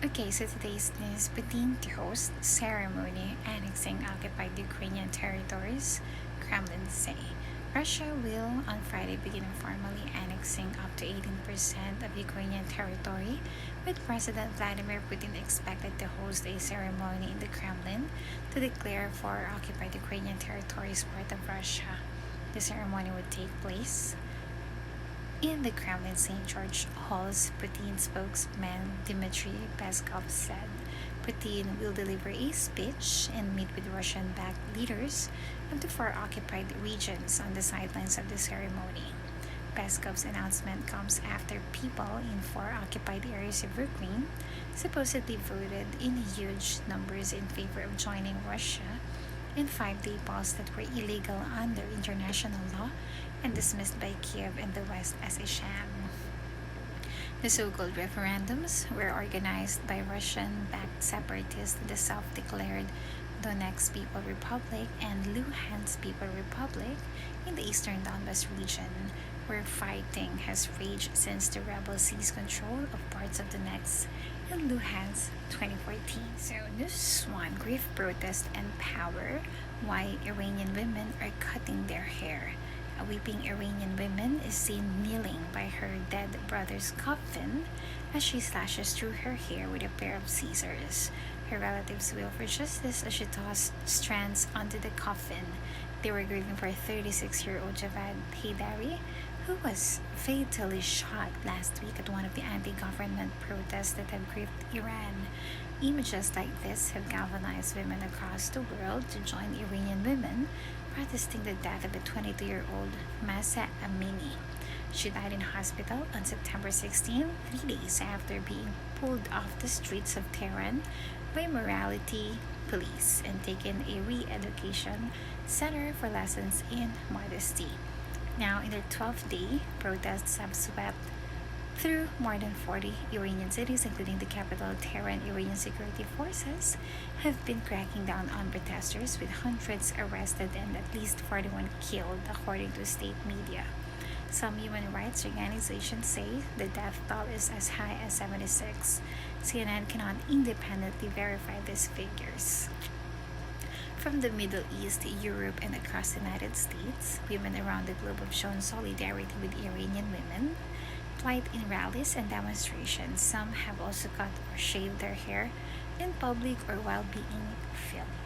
Okay, so today's news: Putin to host ceremony annexing occupied Ukrainian territories, Kremlin say. Russia will on Friday begin formally annexing up to 18% of Ukrainian territory, with President Vladimir Putin expected to host a ceremony in the Kremlin to declare for occupied Ukrainian territories part of Russia. The ceremony would take place in the Kremlin St. George Halls. Putin spokesman Dmitry Peskov said Putin will deliver a speech and meet with Russian-backed leaders of the four occupied regions on the sidelines of the ceremony. Peskov's announcement comes after people in four occupied areas of Ukraine supposedly voted in huge numbers in favor of joining Russia in 5-day pause that were illegal under international law and dismissed by Kiev and the West as a sham. The so-called referendums were organized by Russian-backed separatists in the self-declared Donetsk People Republic and Luhansk People Republic in the eastern Donbas region, where fighting has raged since the rebels seized control of parts of Donetsk and Luhansk 2014. So this one: grief, protest, and power. Why Iranian women are cutting their hair. A weeping Iranian woman is seen kneeling by her dead brother's coffin as she slashes through her hair with a pair of scissors. Her relatives wail for justice as she tossed strands onto the coffin. They were grieving for 36-year-old Javad Haidari, who was fatally shot last week at one of the anti-government protests that have gripped Iran. Images like this have galvanized women across the world to join Iranian women protesting the death of a 22-year-old Masa Amini. She died in hospital on September 16, 3 days after being pulled off the streets of Tehran by morality police and taken a re-education center for lessons in modesty. Now, in their 12th day, protests have swept through more than 40 Iranian cities, including the capital Tehran. Iranian security forces have been cracking down on protesters, with hundreds arrested and at least 41 killed, according to state media. Some human rights organizations say the death toll is as high as 76. CNN cannot independently verify these figures. From the Middle East, Europe, and across the United States, women around the globe have shown solidarity with Iranian women plight in rallies and demonstrations. Some have also cut or shaved their hair in public or while being filmed.